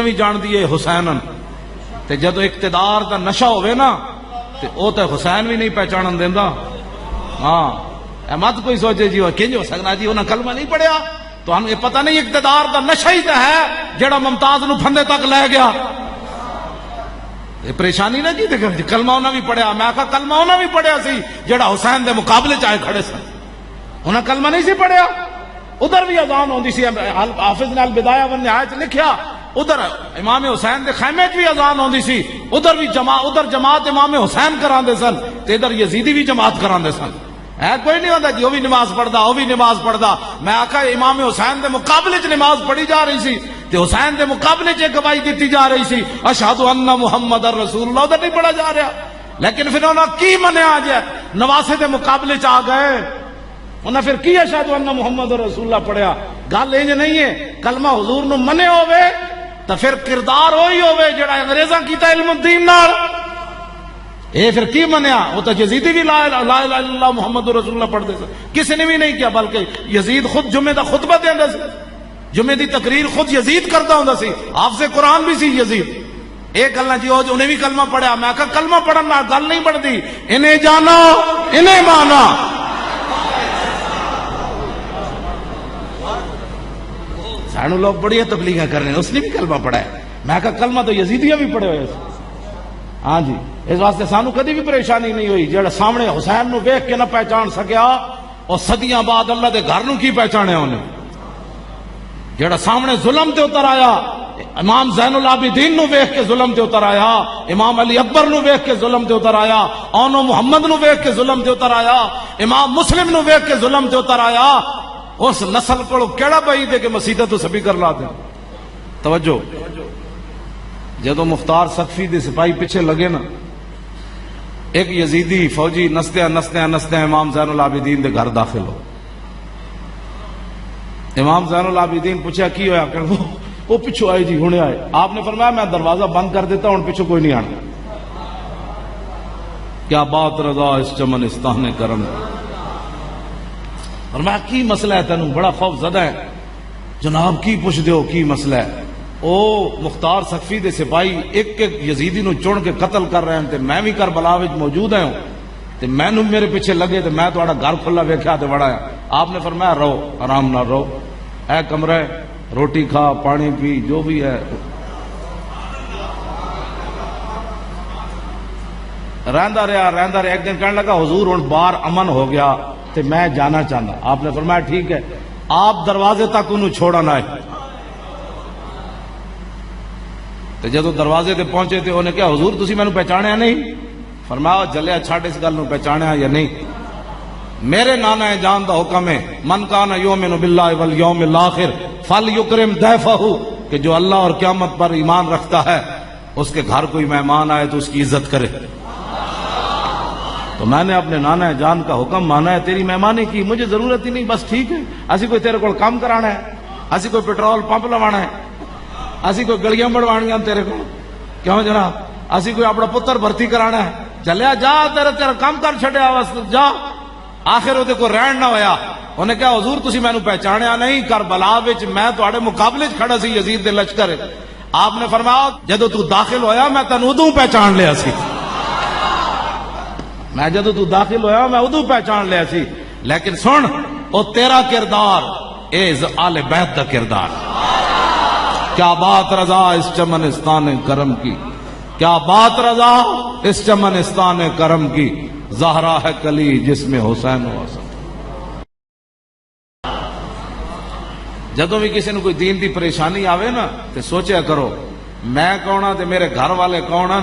بھی جان دیے حسینن تے جدو اقتدار دا نشہ ہوئے نا تے او تے حسین بھی نہیں پہچانن دیندا. ہاں اے مت کوئی سوچے جی وہ کنج ہو سکنا جی انہاں کلمہ نہیں پڑھیا تو ہم یہ پتہ نہیں اقتدار دا نشہ ہی تے ہے جڑا ممتاز نو پھندے تک لے گیا. یہ پریشانی نہ کی تے کلمہ انہاں بھی پڑھیا. میں کہا کلمہ انہاں بھی پڑھیا سی جڑا حسین دے مقابلے چ آئے کھڑے سن. انہاں کلمہ نہیں سی پڑھیا. ادھر بھی اذان ہوندی سی. حافظ نے البدایہ والنہایہ لکھیا ادھر امام حسین دے خیمے بھی اذان ہوندی سی. ادھر بھی جماعت امام حسین کراندے سن تے ادھر یزیدی بھی جماعت کراندے سن. ہے کوئی نہیں ہوتا جی وہ بھی نماز پڑھدا وہ بھی نماز پڑھدا. میں آکھا امام حسین دے مقابلے چ نماز پڑھی جا رہی سی تے حسین دے مقابلے چ گواہی دیتی جا رہی سی اشہد ان محمد رسول اللہ. ادھر نہیں پڑھا جا رہا. لیکن پھر انہوں نے کی منیا جائے نواسے دے مقابلے چ آ گئے. انہیں پھر کی اشہد ان محمد رسول اللہ پڑھیا. گل انج نہیں ہے کلمہ حضور نو منے ہوئے تو پھر کردار وہی ہوئے جڑا انگریزاں کیتا علم الدین نال. اے پھر کی منیا. وہ تو یزیدی بھی لا الہ الا اللہ محمد رسول اللہ پڑھ دے سن. کسی نے بھی نہیں کیا بلکہ یزید خود جمعے دا خطبہ دیندا سی. جمعے دی تقریر خود یزید کرتا ہوندا سی. حافظ قرآن بھی سی یزید. ایک گل نہ جی انہیں بھی کلمہ پڑھیا. میں کہا کلمہ پڑھن نال گل نہیں بنتی. انہیں جانا انہیں مانا. سانو لوگ بڑی تبلیغاں کر رہے ہیں اس نے بھی کلمہ پڑھا ہے. میں کہا کلمہ تو یزیدیاں بھی پڑھے ہوئے. ہاں جی اس واسطے سانو کدی بھی پریشانی نہیں ہوئی. جڑا سامنے حسین نو ویکھ کے نہ پہچان سکیا اور صدیاں بعد اللہ دے گھر نو کی پہچانے انہیں. جڑا سامنے ظلم تے اتر آیا امام زین العابدین نو ویکھ کے ظلم تے اتر آیا. امام علی اکبر نو ویکھ کے ظلم تے اتر آیا. اونو محمد نو ویکھ کے ظلم تے اتر آیا. امام مسلم نو ویکھ کے ظلم تے اتر آیا. اس نسل کو کیڑا بھائی دے کہ مسیطہ تو سبھی کر لا دیں. توجہ جدو مختار سقفی دے سپاہی پیچھے لگے نا ایک یزیدی فوجی نستے امام زین العابدین دے گھر داخل ہو. امام زین العابدین پوچھا کی ہویا کہ وہ پیچھو آئے جی ہونے آئے. آپ نے فرمایا میں دروازہ بند کر دیتا ہوں پیچھو کوئی نہیں آنا. کیا بات رضا اس چمنستان کرم. فرمایا کی مسئلہ ہے تینوں بڑا خوف زدہ ہے. جناب کی پوچھ دیو کی مسئلہ ہے. او مختار سقفی دے سپاہی ایک ایک یزیدی نو چن کے قتل کر رہے ہیں تے میں بھی کربلا وچ موجود ہوں تے مینوں میرے پیچھے لگے تے میں تہاڈا گھر کھلا ویکھیا تے بڑا ہے. آپ نے فرمایا رہو آرام نہ رہو اے کمرہ روٹی کھا پانی پی جو بھی ہے. رہندا رہا ایک دن کہنے لگا حضور ہن باہر امن ہو گیا تے میں جانا چاہتا. آپ نے فرمایا ٹھیک ہے. آپ دروازے تک انہوں چھوڑا نہ ہے. تے جدو دروازے تے پہنچے تے انہیں کہا حضور تسی میں نو پہچانیا نہیں. فرمایا جلیا چھاڑ اس گل نو پہچانیا یا نہیں. میرے نانا جان دا حکم ہے من کان یؤمن باللہ والیوم الاخر فلیکرم ضیفہ کہ جو اللہ اور قیامت پر ایمان رکھتا ہے اس کے گھر کوئی مہمان آئے تو اس کی عزت کرے. تو میں نے اپنے نانا جان کا حکم مانا ہے تیری مہمانی کی. مجھے ضرورت ہی نہیں بس ٹھیک ہے. اسی کوئی تیرے کو کام کرانا ہے اسی کوئی پیٹرول پمپ لوانا ہے اسی کوئی گلیاں بڑھوانیاں تیرے کو کیوں جناب اسی کوئی اپنا پتر بھرتی کرانا ہے. چلیا جا تیرا کام کر چھڈیا جا. آخر وہ کو رہن نہ ہویا. انہیں کہا حضور تسی میں نو پہچانیا نہیں کربلا وچ میں تواڈے مقابلے چ کھڑا سی یزید دے لشکر. آپ نے فرمایا جدو تو داخل ہویا میں تینوں ادوں پہچان لیا سی. میں جدو تو داخل ہویا میں ادوں پہچان لیا سی. لیکن سن او تیرا کردار اے آل بیت دا کردار. کیا بات رضا اس چمنستان کرم کی. کیا بات رضا اس چمنستان کرم کی. زہرا ہے کلی جس میں حسین و حسن. جدو بھی کسی نے کوئی دین دی پریشانی آوے نا تے سوچیا کرو میں کون ہاں تے میرے گھر والے کون ہیں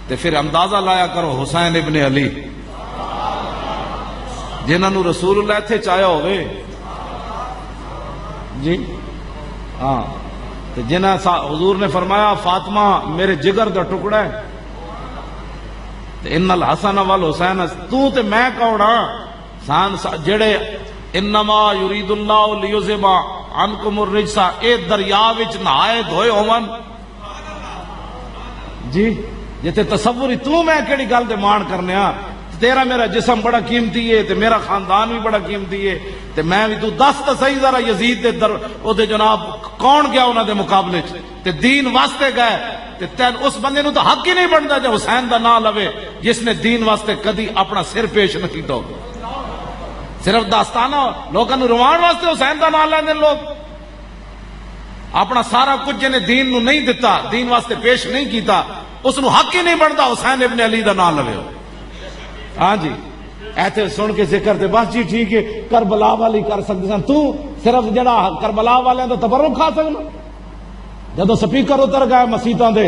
تے پھر اندازہ لایا کرو حسین ابن علی جنہاں نو رسول اللہ اتھے چاہیا ہوئے جی ہاں تے جنہاں حضور نے فرمایا فاطمہ میرے جگر دا ٹکڑا ہے تے ان الحسن والحسین تو تے میں کون ہاں جڑے انما یرید اللہ لیذھب عنکم الرجس اے دریا وچ نہائے دھوئے ہون جی جتے تصور تو میں کیڑی گل دے مان کرنے ہاں تیرا میرا جسم بڑا قیمتی ہے تے میرا خاندان بھی بڑا قیمتی ہے تے میں بھی تو دس تے صحیح ذرا یزید دے در او دے جناب کون گیا انہاں دے مقابلے چ تے دین واسطے گئے تے تین اس بندے نو تو حق ہی نہیں بندا جو حسین دا نام لوے جس نے دین واسطے کدی اپنا سر پیش نہ کیتا ہو. صرف داستانہ لوگاں نو روان واسطے حسین دا نام لیندے لوگ, اپنا سارا کچھ جنے دین نو نہیں دتا, دین واسطے پیش نہیں کیتا, اس نو حق ہی نہیں بندا حسین ابن علی دا نام لوے. ہاں جی ایتھے سن کے ذکر تے بس جی ٹھیک ہے کربلا والی کر سکتے سن, تو صرف جڑا کربلا والے دا تبرک کھا سکنا. جدو سپیکر اتر گئے مسیتاں دے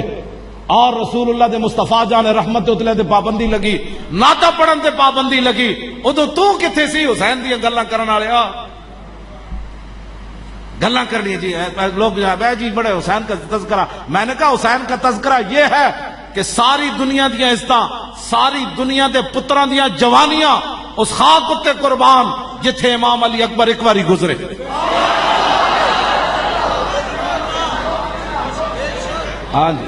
اور رسول اللہ دے مصطفیٰ جان رحمت اتلے دے پابندی لگی, ناتا پڑھن تے پابندی لگی, ادو تو کتھے سی حسین دیاں گلاں کرن والے گلاں کرنی جی لوگ جی بڑے حسین کا تذکرہ. میں نے کہا حسین کا تذکرہ یہ ہے کہ ساری دنیا دیاں عزتاں, ساری دنیا دے پتراں دیاں جوانیاں اس خاک اتے قربان جتھے امام علی اکبر ایک باری گزرے. ہاں جی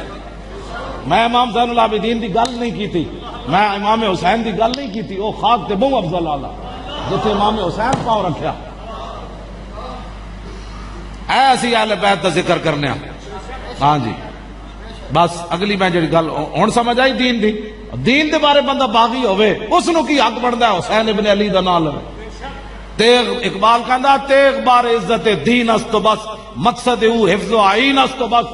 میں امام زین العابدین دی گل نہیں کی تھی, میں امام حسین دی گل نہیں کی تھی. وہ خاک تے بہو افضل آلہ جتھے امام حسین پاؤں رکھیا. ایسی اہل بیت دا ذکر کرنے. ہاں جی بس اگلی میں جڑی گل ہن سمجھ آئی دین دی, دین دے بارے بندہ باغی ہوئے اس نو کی حق بندا ہے حسین ابن علی دا نام لے. تیغ اقبال کہندا تیغ بار عزت دین است تو بس, مقصد او حفظ و عین است تو بس.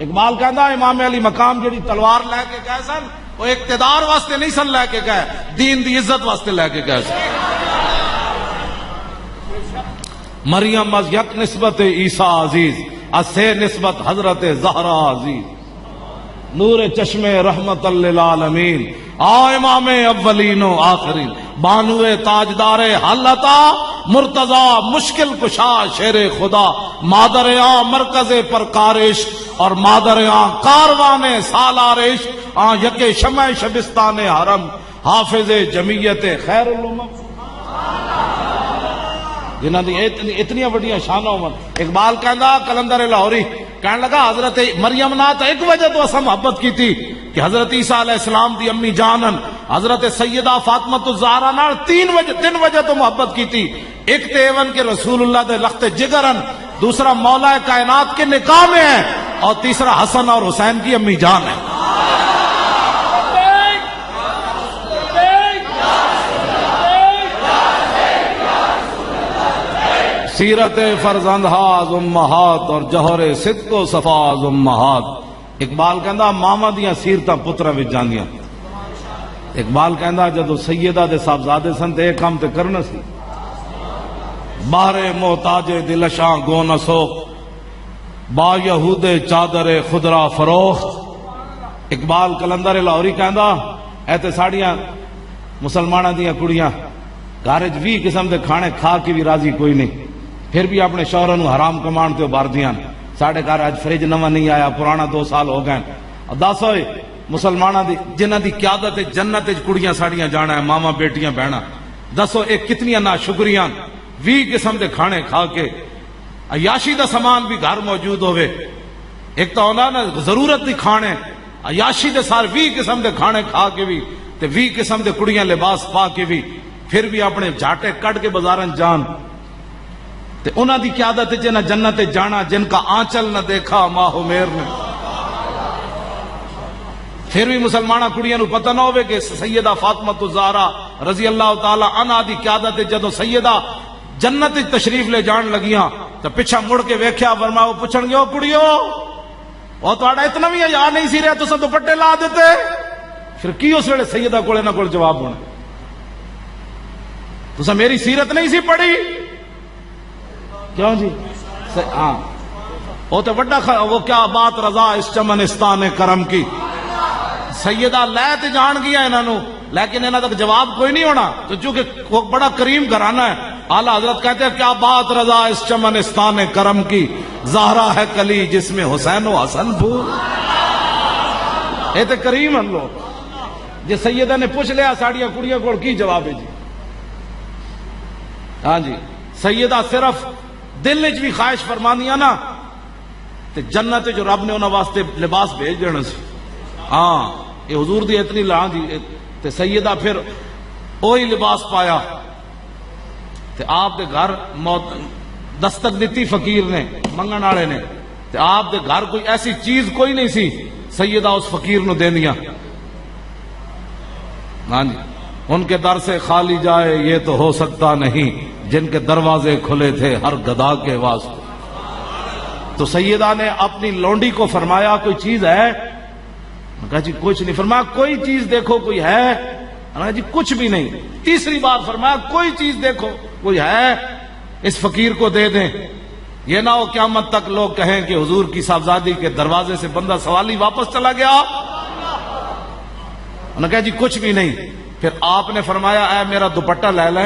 اقبال کہندا امام علی مقام جڑی تلوار لے کے گئے سن وہ اقتدار واسطے نہیں سن لے کے گئے, دین دی عزت واسطے لے کے گئے سن. مریم از یک نسبت عیسیٰ عزیز, از سے نسبت حضرت زہرا عزیز. نور چشم رحمت للعالمین, آ امام اولین و آخرین, بانو تاجدار حالتا مرتضی مشکل کشا شیر خدا, مادر آ مرکز پرکارش اور مادر آ کاروان سالارش, آ یک شمع شبستان حرم, حافظ جمعیت خیر الامم. جنہاں دی اتنی وڈیاں شاناں ہون. اقبال کہندا کلندر لاہوری کہنے لگا حضرت مریم نات ایک وجہ تو اسا محبت کی تھی کہ حضرت عیسیٰ علیہ السلام دی امی جانن حضرت سیدہ فاطمہ الزہرا نال تین وجہ تو محبت کی تھی. ایک تے ایون کے رسول اللہ دے لخت جگرن, دوسرا مولا کائنات کے نکاح میں ہے, اور تیسرا حسن اور حسین کی امی جان ہے. سیرت فرزندہاز امہات اور جوہر صدق و صفاز امہات. اقبال کہندا ماما دیاں سیرتاں پتراں وچ جاندیاں. اقبال کہندا جدو سیدہ دے صاحبزادے سن تے ایک کام تے کرنا سی, باہر محتاج دلشاں گو نہ سوک, با یہود چادر خدرا فروخت. اقبال کلندر لاہوری کہندا اے تے ساڑیاں مسلماناں دیاں کڑیاں گھر وچ 20 قسم دے کھانے کھا کے بھی راضی کوئی نہیں, پھر بھی اپنے شوہراں نو حرام کمان تے ابھار دیاں. ساڈے گھر اج فریج نواں نہیں آیا, پرانا 2 سال ہو گئے. دس ہوئے مسلماناں دی جنہاں دی قیادت جنت وچ کڑیاں ساڑیاں جانا ہے, ماما بیٹیاں بہنا, دسو ایک کتنیاں ناشکریاں. 20 قسم دے کھانے کھا کے عیاشی دا سامان بھی گھر موجود ہوئے. ایک تو ہونا نا ضرورت دی کھانے, عیاشی دے سارے 20 قسم دے کھانے کھا کے بھی تے 20 قسم دے کڑیاں لباس پا کے بھی پھر بھی اپنے جھاٹے کٹ کے بازاراں جان. تے انہاں دی قیادت جنہ جنت جانا جن کا آنچل نہ دیکھا ماہ میر نے. پھر بھی مسلمانہ کڑیاں نو پتہ نہ ہوئے کہ سیدہ فاطمہ الزہرا رضی اللہ تعالی عنہا دی قیادت جدو سیدہ جنت تشریف لے جان لگیاں تو پچھا مڑ کے ویکھیا فرمایا, وہ پوچھن گے او کڑیو وہ تہاڈا اتنا بھی حیا نہیں سی رہا تساں دوپٹے لا دیتے. پھر کی اس ویلے سیدہ کول انہاں کول جواب ہونا, تساں میری سیرت نہیں سی پڑھی کیوں جی؟ ہاں وہ تو بڑا وہ کیا بات رضا اس چمنستان کرم کی. سیدہ لے تے جان گیا انہوں لیکن انہوں تک جواب کوئی نہیں ہونا, تو چونکہ وہ بڑا کریم گھرانہ ہے. اعلیٰ حضرت کہتے ہیں کیا بات رضا اس چمنستان کرم کی, زہرا ہے کلی جس میں حسین و حسن پھول. اے تے کریم ہم لوگ. جی سیدہ نے پوچھ لیا ساڑیاں کڑیاں کو کی جواب ہے جی. ہاں جی سیدہ صرف دل وچ بھی خواہش فرمانیاں نا تے جنت جو رب نے انہاں واسطے لباس بھیج دینا سی. ہاں یہ حضور دی اتنی لاں دی. تے سیدہ پھر وہی لباس پایا تے آپ دے گھر موت دستک دیتی فقیر نے منگن والے نے تے آپ دے گھر کوئی ایسی چیز کوئی نہیں سی سیدہ اس فقیر نو دینیاں. ہاں جی ان کے در سے خالی جائے یہ تو ہو سکتا نہیں جن کے دروازے کھلے تھے ہر گدا کے واسطے. تو سیدہ نے اپنی لونڈی کو فرمایا کوئی چیز ہے؟ کہا جی کچھ نہیں. فرمایا کوئی چیز دیکھو کوئی ہے؟ کہا جی کچھ بھی نہیں. تیسری بار فرمایا کوئی چیز دیکھو کوئی ہے اس فقیر کو دے دیں. یہ نہ ہو قیامت تک لوگ کہیں کہ حضور کی صاحبزادی کے دروازے سے بندہ سوالی واپس چلا گیا. انہوں نے کہا جی کچھ بھی نہیں. پھر آپ نے فرمایا اے میرا دوپٹہ لے لے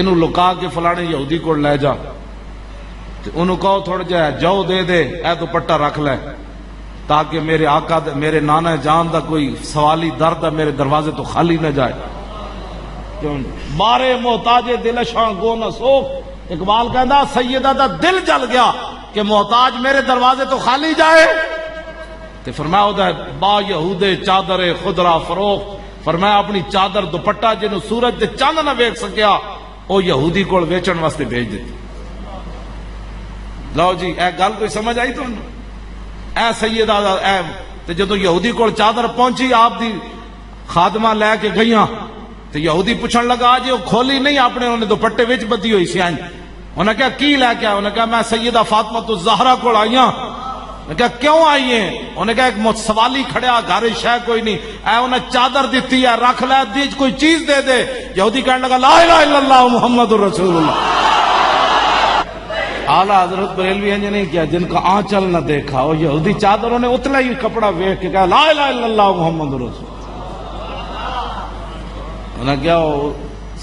انہوں لکا کے فلانے یہودی کو لے جا انہوں کہو تھوڑا جا جو دے دے اے دوپٹہ رکھ لے تاکہ میرے آقا میرے نانا جان دا کوئی سوالی درد میرے دروازے تو خالی نہ جائے. بارے محتاج دل شاں گو نہ سوکھ. اقبال کہندا سیدہ دا دل جل گیا کہ محتاج میرے دروازے تو خالی جائے. تے فرمایا ہوتا ہے با یہودے چادر خدرا فروخت. فرمایا اپنی چادر دوپٹہ جنوں سورج دے چاند نہ ویکھ سکیا او یہودی کول ویچن واسطے بھیج دیتی. لو جی اے گل کوئی سمجھ آئی تانوں؟ اے سیدہ اے تے جدوں یہودی کول چادر پہنچی آپ دی خادمہ لے کے گئیاں تے یہودی پوچھن لگا جی وہ کھولی نہیں اپنے انہوں نے دوپٹے وچ بدی ہوئی سی. انہوں نے کہا کی لے کے آیا؟ انہوں نے کہا میں سیدہ فاطمہ الزہرا کول آئی ہاں. میں کہا کیوں آئی ہیں؟ انہوں نے کہا ایک سوالی کھڑیا گھر شے کوئی نہیں اے انہیں چادر دیتی ہے رکھ لے دیج کوئی چیز دے دے. یہودی کہنے لگا لا الہ الا اللہ محمد الرسول اللہ. اعلیٰ حضرت بریلوی ہیں نہیں کیا جن کا آنچل نہ دیکھا وہ یہودی چادروں نے اتلا ہی کپڑا ویکھ کے کہا لا الہ الا اللہ محمد الرسول. انہوں نے کیا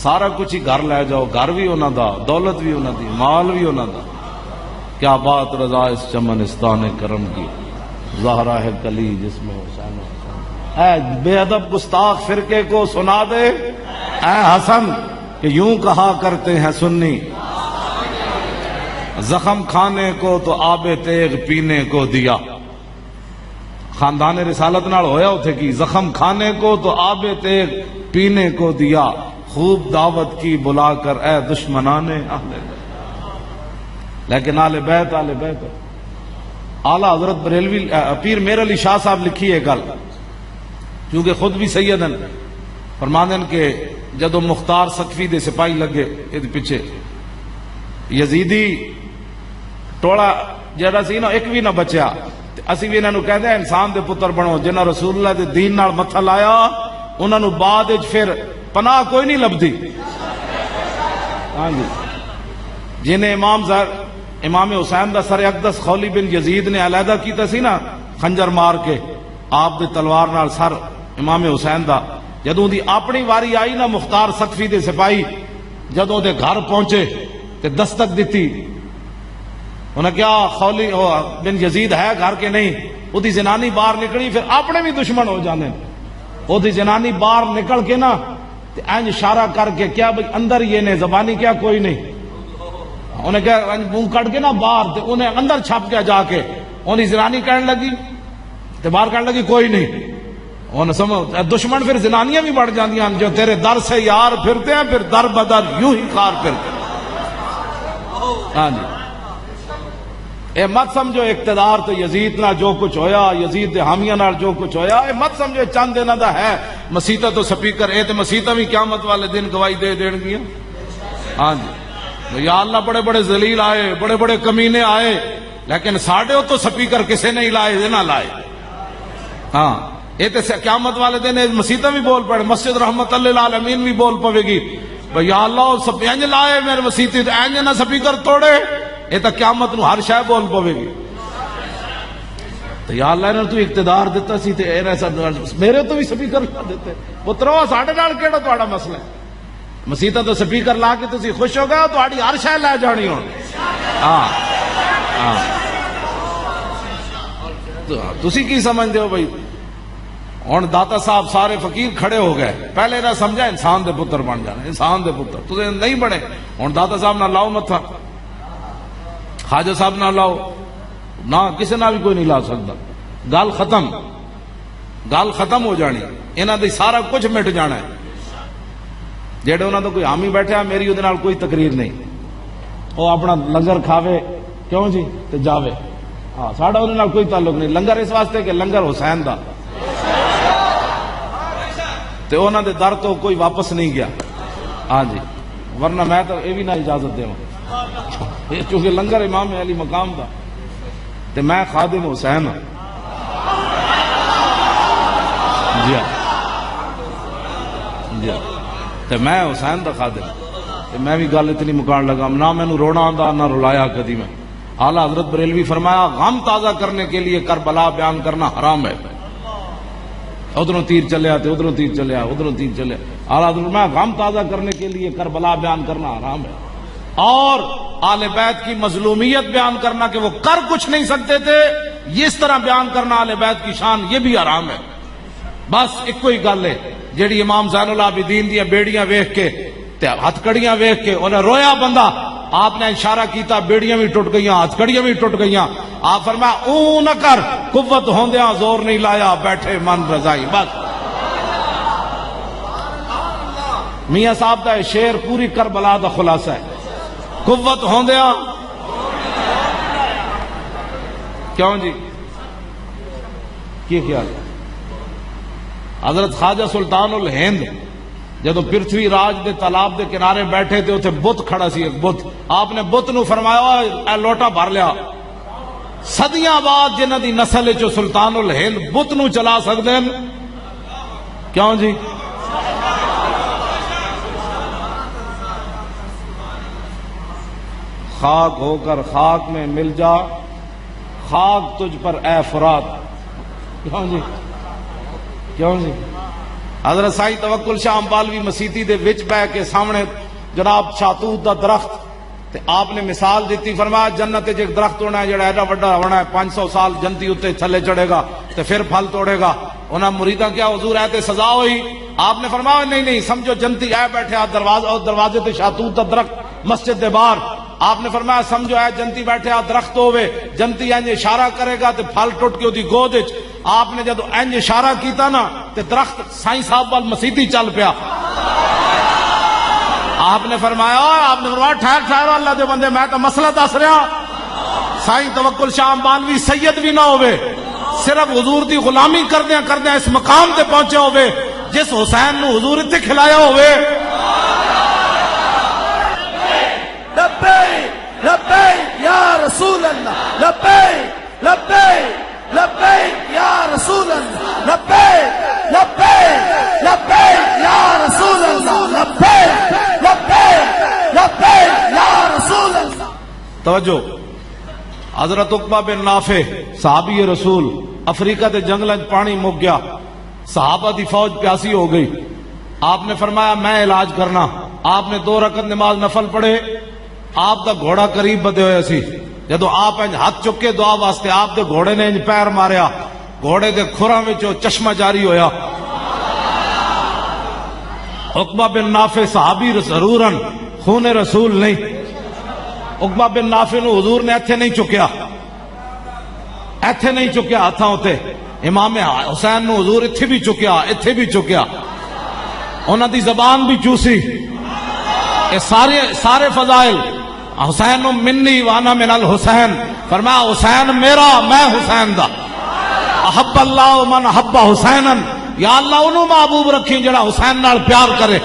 سارا کچھ ہی گھر لے جاؤ گھر بھی انہوں دا دولت بھی انہوں دی مال بھی انہوں دا. کیا بات رضا اس چمنستان کرم کی زہرا ہے کلی جس میں حسین اے بے ادب گستاخ فرقے کو سنا دے اے حسن کہ یوں کہا کرتے ہیں سنی زخم کھانے کو تو آب تیغ پینے کو دیا. خاندان رسالت نال ہویا ہوتے کی زخم کھانے کو تو آب تیغ پینے کو دیا. خوب دعوت کی بلا کر اے دشمنان اہل بیت. لیکن آل بیت اعلیٰ حضرت بریلوی پیر میر علی شاہ صاحب لکھی ہے گل کیونکہ خود بھی سیدن فرماندن کہ جدو مختار سقفی دے سپاہی لگے یہ پیچھے یزیدی ٹوڑا جڑا سی نا ایک بھی نہ بچیا. اسی بھی انہوں کہتے ہیں انسان دے پتر بنو جنہ رسول اللہ دے دین نال متھا لایا انہوں بعد پھر پناہ کوئی نہیں لبدی. ہاں جی جنہیں امام حسین دا سر اقدس خولی بن یزید نے علیحدہ کیتا سی نا خنجر مار کے آپ دے تلوار نال سر امام حسین دا جدوں دی اپنی واری آئی نا مختار سقفی دے سپاہی جدوں دے گھر پہنچے تے دستک دیتی انہیں کیا خولی بن یزید ہے گھر کے نہیں وہ دی زنانی باہر نکلی پھر اپنے بھی دشمن ہو جانے. وہ دی زنانی باہر نکل کے نا اینج اشارہ کر کے کیا بھئی اندر یہ نے زبانی کیا کوئی نہیں. انہیں کہا منہ کٹ کے نا باہر انہیں اندر چھپ گیا جا کے انہیں زنانی کہنے لگی تے باہر کہنے لگی کوئی نہیں. انہیں سمجھ دشمن پھر زنانیاں بھی بڑھ جاندی ہیں جو تیرے در سے یار پھرتے ہیں پھر در بدر یوں ہی خار پھرتے ہیں. ہاں جی اے مت سمجھو اقتدار تو یزید نہ جو کچھ ہویا یزید دے حامیاں نال جو کچھ ہویا اے مت سمجھو چند دن دا ہے مسیطہ تو سپیکر اے تے مسیطہ بھی قیامت والے دن گواہی دے دین گیا. ہاں جی یا اللہ بڑے بڑے ذلیل آئے بڑے بڑے کمینے آئے لیکن ساڑھے ہو تو سپیکر کسے نہیں لائے نہ لائے. ہاں یہ تے قیامت والے دن مسیطہ بھی بول پڑے مسجد رحمت اللہ العالمین بھی بول پوے گی یا اللہ سب اینج لائے میرے مسیطی اینج نہ سپیکر توڑے یہ تو قیامت نو ہر شے بول پوے گی. تو یا اللہ نے تو اقتدار دیتا سی تے میرے تو بھی سپیکر لا دیتے پترو ساڑھے نال کیڑا تہاڈا مسئلہ ہے. مسیطہ تو سپیکر لا کے تسی خوش ہو گئے تہاڈی ہر شے لے جانی ہون. ہاں ہاں تسی کی سمجھدے ہو بھائی ہن داتا صاحب سارے فقیر کھڑے ہو گئے پہلے نہ سمجھا انسان دے پتر بن جانا انسان دے پتر تسے نہیں بنے. ہن داتا صاحب نہ لاؤ متھا خواجہ صاحب نہ لاؤ نہ کسی نہ بھی کوئی نہیں لا سکتا. گل ختم ہو جانی انہاں دی سارا کچھ مٹ جانا ہے. جہے انہوں نے کوئی حامی بیٹھا میری وہ کوئی تقریر نہیں، وہ اپنا لنگر کھاوے کیوں جی تے جاوے، ہاں ساڈا انہوں کوئی تعلق نہیں۔ لنگر اس واسطے کہ لنگر حسین دا تے انہوں دے در تو کوئی واپس نہیں گیا، ہاں جی، ورنہ میں تو یہ بھی نہ اجازت دوں، چونکہ لنگر امام علی مقام دا تے میں خادم حسین ہوں، جی ہاں جی ہاں، تے میں حسین دا خادم، تے میں بھی گل اتنی مکان لگا، نہ مینوں رونا آندا نہ رلایا کدی میں۔ اعلیٰ حضرت بریلوی فرمایا غم تازہ کرنے کے لیے کربلا بیان کرنا حرام ہے، ادھروں تیر چلیا تے ادھروں تیر چلیا، ادھروں تیر چلیا، اعلیٰ حضرت میں غم تازہ کرنے کے لیے کربلا بیان کرنا حرام ہے، اور آل بیت کی مظلومیت بیان کرنا کہ وہ کر کچھ نہیں سکتے تھے، اس طرح بیان کرنا آل بیت کی شان، یہ بھی حرام ہے۔ بس ایک کوئی گل ہے جیڑی امام زین العابدین دیا بیڑیاں ویکھ کے تے ہتھ کڑیاں ویکھ کے انہیں رویا بندہ، آپ نے اشارہ کیتا بیڑیاں بھی ٹوٹ گئیاں، ہتھ کڑیاں بھی ٹوٹ گئیاں، آپ فرمایا اون نہ کر، قوت ہوندیاں زور نہیں لایا، بیٹھے من رضائی۔ بس میاں صاحب دا شعر پوری کربلا دا خلاصہ ہے، قوت ہوندیاں کیوں جی کی خیال ہے؟ حضرت خواجہ سلطان الہند جدو پرتھوی راج دے تالاب دے کنارے بیٹھے تھے، اتنے بت کھڑا سی ایک بت، آپ نے بت نو فرمایا اے لوٹا بھر لیا، صدیاں بعد جنہ دی نسل چو سلطان الہند بت نو چلا سکتے ہیں، کیوں جی؟ خاک ہو کر خاک میں مل جا، خاک تجھ پر اے فرات، کیوں جی کیوں جی؟ حضرت سائیں توکل شاہ امبالوی مسیتی دے وچ بہ کے سامنے جناب شاتوت دا درخت تے آپ نے مثال دیتی، فرمایا جنت ایک درخت ہونا ہے جڑا ایڈا وڈا ہونا ہے، 500 سال جنتی اتے تھلے چڑھے گا تے پھر پھل توڑے گا۔ انہاں مریداں کیا حضور ہے تے سزا ہوئی؟ آپ نے فرمایا نہیں نہیں، سمجھو جنتی اے بیٹھے آ دروازے تے شاتوت دا درخت مسجد دے باہر، آپ نے فرمایا سمجھو اے جنتی بیٹھے آ درخت ہوئے، جنتی انج اشارہ کرے گا تے پھل ٹوٹ کے دی گود وچ، آپ نے جدو انج اشارہ کیتا نا تے درخت سائیں صاحب وال مسیتی چل پیا۔ آپ نے فرمایا ٹھہر ٹھہر اللہ دے بندے، میں تو مسئلہ دس رہا، سائیں توکل شاہ امبالوی سید بھی نہ ہوئے، صرف حضور دی غلامی کردیاں اس مقام تے پہنچے ہوئے جس حسین نو حضور اتنے کھلایا ہوئے۔ لبیک لبیک یا رسول اللہ، لبیک لبیک لبیک یا رسول اللہ، لبیک لبیک لبیک یا رسول اللہ، لبیک لبیک لبیک یا رسول اللہ۔ توجہ، حضرت عقبہ بن نافع صحابی رسول، افریقہ دے جنگل پانی مک گیا، صحابہ دی فوج پیاسی ہو گئی، آپ نے فرمایا میں علاج کرنا، آپ نے 2 رکعت نماز نفل پڑھے، آپ دا گھوڑا قریب بدے ہوئے سی، جدو آپ انج ہاتھ چکے دعا واسطے، آپ دے گھوڑے نے انج پیر ماریا، گھوڑے دے کھراں وچوں چشمہ جاری ہویا۔ عقبہ بن نافع صحابی ضرورن، خون رسول نہیں، عقبہ بن نافع نو حضور نے ایتھے نہیں چکیا، ایتھے نہیں چکیا ہاتھاں ہوتے، امام حسین نو حضور ایتھے بھی چکیا، ایتھے بھی چکیا، انہاں دی زبان بھی چوسی۔ یہ سارے فضائل حسین منی وانا من الحسین، فرمایا حسین میرا میں حسین دا، احب اللہ من احب حسینا، یا اللہ انہوں محبوب رکھی جڑا حسین نال پیار کرے۔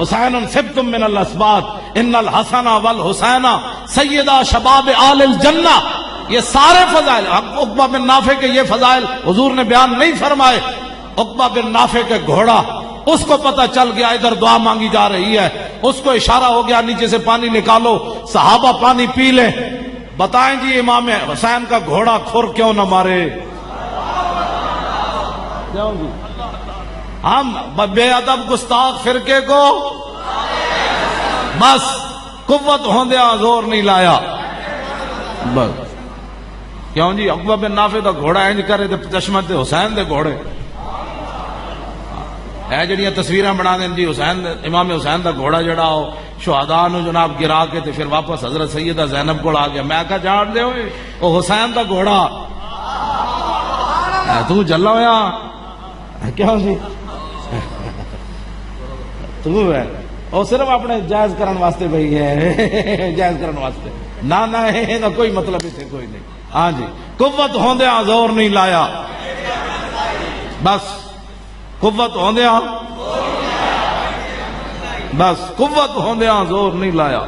حسین سبتم من الاسبات ان الحسن والحسین سیدہ شباب آل الجنہ، یہ سارے فضائل عقبہ بن نافع کے، یہ فضائل حضور نے بیان نہیں فرمائے۔ عقبہ بن نافع کے گھوڑا، اس کو پتہ چل گیا ادھر دعا مانگی جا رہی ہے، اس کو اشارہ ہو گیا نیچے سے پانی نکالو، صحابہ پانی پی لے۔ بتائیں جی امام حسین کا گھوڑا کھر کیوں نہ مارے؟ ہم بے ادب گستاخ فرقے کو بس قوت ہوندیا زور نہیں لایا، بس کیوں جی؟ عقبہ بن نافع دا گھوڑا انج کرے تے چشمہ تے حسین دے گھوڑے، اے جڑیاں تصویراں بنا دیں جی حسین امام حسین دا گھوڑا جڑا ہو شہداء نو جناب گرا کے تے پھر واپس حضرت سیدہ زینب کو آ گیا، میں کہا جان دے ہوئے او حسین دا گھوڑا، تو جلا ہویا کیوں جی؟ گفتگو ہے اور صرف اپنے جائز کرن واسطے بھئی ہے جائز کرن واسطے نہ ہے نہ کوئی مطلب اتنے کوئی نہیں. ہاں جی قوت ہوندیاں زور نہیں لایا بس قوت ہوندیاں بس قوت ہوندیاں زور نہیں لایا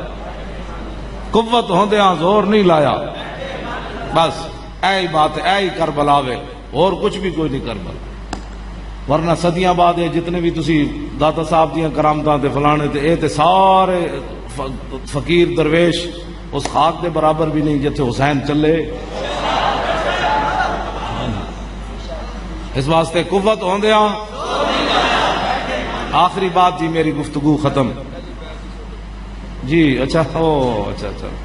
قوت ہوندیاں زور نہیں لایا بس ایہی بات ہے ایہی کربلا وے اور کچھ بھی کوئی نہیں کربلا. ورنہ صدیاں بعد یہ جتنے بھی تسی داتا صاحب دیاں کرامتاں تے فلانے تے اے تے سارے فقیر درویش اس خاک دے برابر بھی نہیں جتھے حسین چلے. اس واسطے قوت ہوندیاں آخری بات جی میری گفتگو ختم جی. اچھا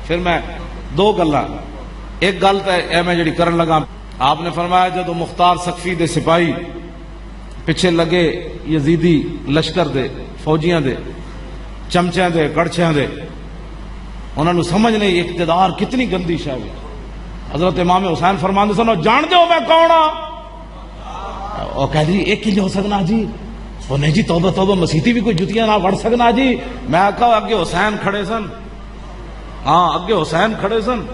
پھر میں دو گلاں ایک گل تے میں جڑی کرن لگا آپ نے فرمایا جدو مختار سقفی دے سپاہی پیچھے لگے یزیدی لشکر دے فوجیاں دے چمچیاں دے کڑچیاں دے انہوں نے سمجھ نہیں اقتدار کتنی گندی شے ہے. حضرت امام حسین فرماندے سن جان دے ہو میں کون ہاں وہ کہہ دی ایک کنج ہو سکنا جی وہ نہیں جی توبہ مسیتی بھی کوئی جتیاں نہ وڑ سکنا جی. میں کہا اگے حسین کھڑے سن ہاں اگے حسین کھڑے سن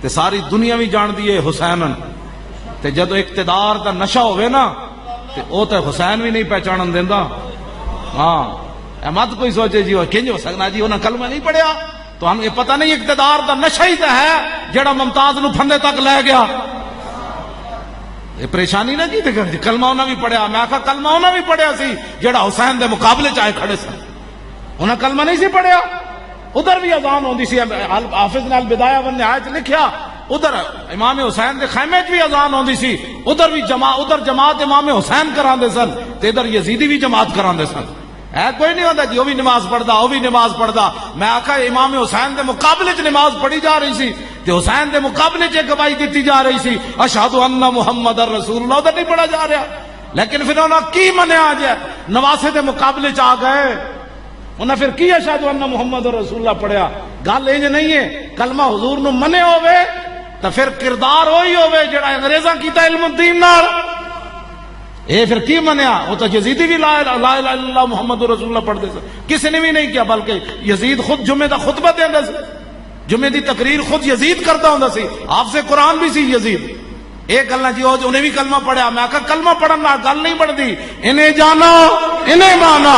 تے ساری دنیا بھی جان دیے حسینن تے جدو اقتدار دا نشہ ہوئے نا تے او تے حسین بھی نہیں پہچانن دیندا. ہاں مت کوئی سوچے جی وہ کنج ہو سکنا جی انہاں کلمہ نہیں پڑھیا تو ہم یہ پتہ نہیں اقتدار دا نشہ ہی تے ہے جڑا ممتاز نو پھندے تک لے گیا. یہ پریشانی نہ کی تے کلمہ انہاں بھی پڑھیا. میں کہا کلمہ انہاں بھی پڑھیا سی جڑا حسین دے مقابلے چ آئے کھڑے سن. انہاں کلمہ نہیں سی پڑھیا. ادھر بھی اذان ہوندی سی حافظ نے البدایہ والنہایہ وچ لکھیا ادھر امام حسین دے خیمے وچ بھی اذان ہوندی سی ادھر بھی جماعت امام حسین کراندے سن تے ادھر یزیدی بھی جماعت کراندے سن. ہے کوئی نہیں ہوتا جی وہ بھی نماز پڑھدا وہ بھی نماز پڑھدا. میں آکھا امام حسین دے مقابلے چ نماز پڑھی جا رہی سی تے حسین دے مقابلے چ گواہی دیتی جا رہی سی اشہد ان محمد رسول اللہ ادھر نہیں پڑھا جا رہا. لیکن پھر انہوں نے کی منیا جائے نواسے دے مقابلے چ آ گئے انہیں پھر کی اشہد ان محمد رسول اللہ پڑھیا. گل انج نہیں ہے کلمہ حضور نو منے ہوئے تو پھر کردار وہی ہوئے جڑا انگریزاں کیتا علم الدین نال. اے پھر کی منیا وہ تو یزیدی بھی لا الہ الا اللہ محمد رسول اللہ پڑھ دے سن. کسی نے بھی نہیں کیا بلکہ یزید خود جمعے دا خطبہ دیندا سی جمعے دی تقریر خود یزید کرتا ہوندا سی. حافظ قرآن بھی سی یزید. ایک گل جی انہیں بھی کلمہ پڑھیا. میں کہا کلمہ پڑھن نال گل نہیں بڑھدی انہیں جانا انہیں مانا